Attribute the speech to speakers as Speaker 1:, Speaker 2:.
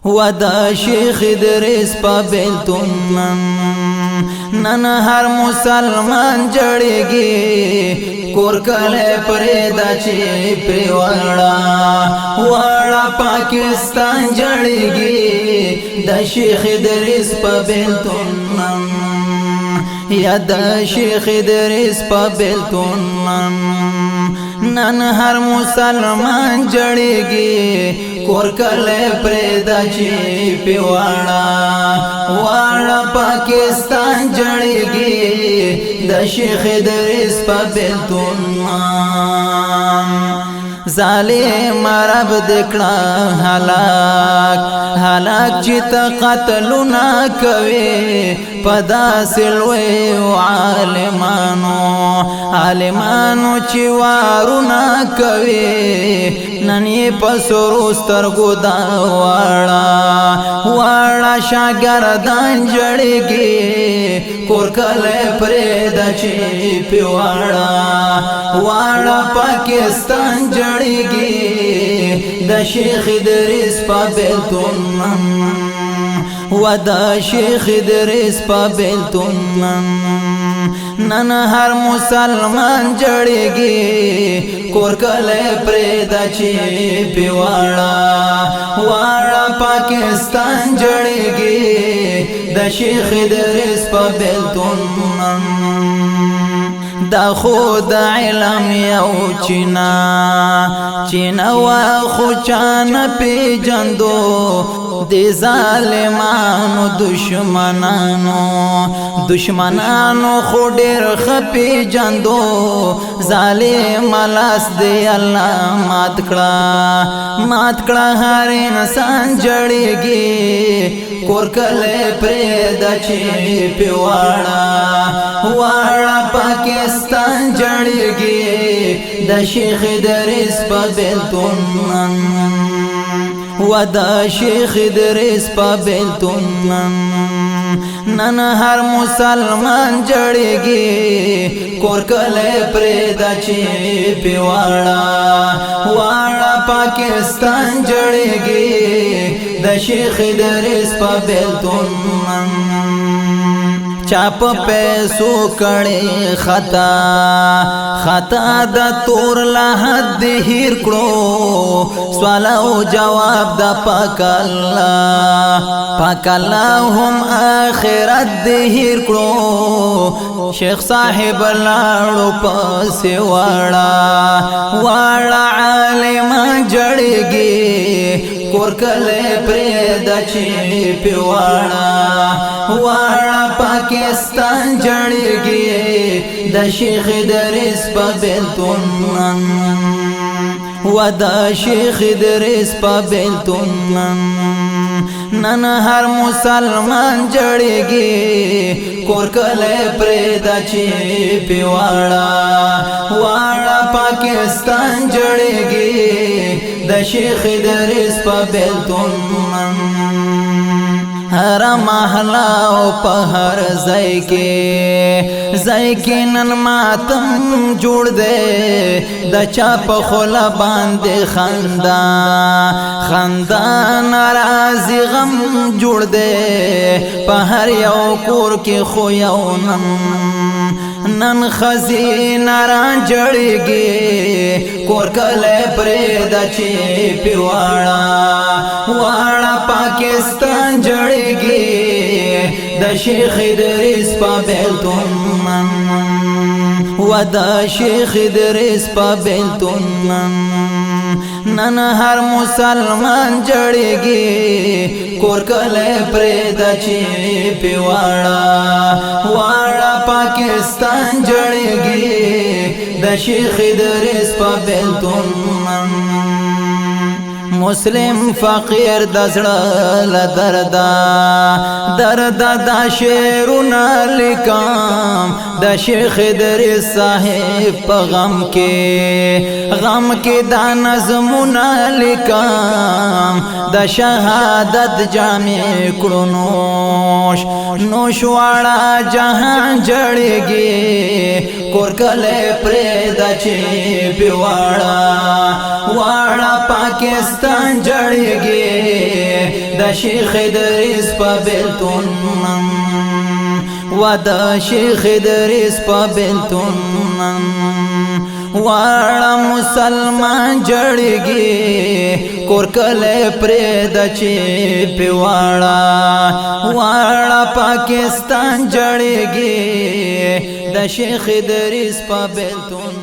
Speaker 1: ودا شیخ ادریس پا بیلتون نن هر مسلمان جڑیگی کور کلے پریدا چی پریوڑا وڑا پاکستان جڑیگی دا شیخ ادریس پا بیلتون یا دا شیخ ادریس پا بیلتون نن ہر مسلمان جڑیگی کور کلے پریدا چی پیواڑا واڑا پاکستان جڑیگی دا شیخ ادریس پا بیلتون ظالم رب دکڑا حلاک چیتا قتلونا کوي پدا سلوی و عالمانو چی وارونا کوي ننی پسرو سترگو دا واڑا شاگردان جڑیگی کور کلے پریدا چی پیواڑا واڑا پاکستان جڑیگی دا شیخ ادریس پا بیلتون ودا شیخ ادریس پا بیلتون نن ہر مسلمان جڑیگی کور کلے پریدا چی پیواڑا واڑا پاکستان جڑیگی دا شیخ ادریس پا بیلتون دا خود علم یو چینا و خوچان پی جندو دی ظالمانو دشمنانو خودیر خپی جندو ظالم لاس دی اللہ مات کڑا ہر انسان جڑیگی کور کلے پریدا چی پیواڑا واڑا پاکستان جڑیگی دا شیخ ادریس پا بیلتون ودا شیخ ادریس پا بیلتون نن ہر مسلمان جڑیگی کور کلے پریدا چی پیواڑا واڑا پاکستان جڑیگی دا شیخ ادریس پا بیلتون چاپ پیسو کڑے خطا دا تور لحد دی ہیر کڑو سوالا و جواب دا پاک اللہ ہم آخرت دی ہیر کڑو شیخ صاحب لاڑو پاسی واڑا عالم جڑیگی کور کلے پریدا چی پیواڑا واڑا پاکستان جڑیگی دا شیخ ادریس پا بیلتون ودا شیخ ادریس پا بیلتون نن ہر مسلمان جڑیگی کور کلے پریدا چی پیواڑا واڑا پاکستان جڑیگی دا شیخ ادریس پا بیلتون ہر محلاو پہر زیکی نن ماتم جوڑ دے دا چاپ خولا باندے خاندان ناراضی غم جوڑ دے پہر یو کور کی خویو نن خزینہ ران جڑیگی کور کلے پریدا چی پیواڑا واڑا پاکستان جڑیگی دا شیخ ادریس پا بیلتون ودا شیخ ادریس پا بیلتون نن ہر مسلمان جڑیگی کور کلے پریدا چی پیواڑا واڑا پاکستان جڑیگی دا شیخ ادریس پا بیلتون مسلم فقیر دزڑل دردا دا شیرونا لکام د شیخ ادریس صاحب په غم کې دا نظمونه لیکم د شهادت جامع کړو نوش واړه جهان جړېږي کور کله پرې د چې واړه پاکستان جړېږي د شیخ ادریس په بیلتون و د شیخ ادریس په بیلتون واړه مسلمان جړېږي کور کله پرې د چې واړه پاکستان جړېږي د شیخ ادریس په بیلتون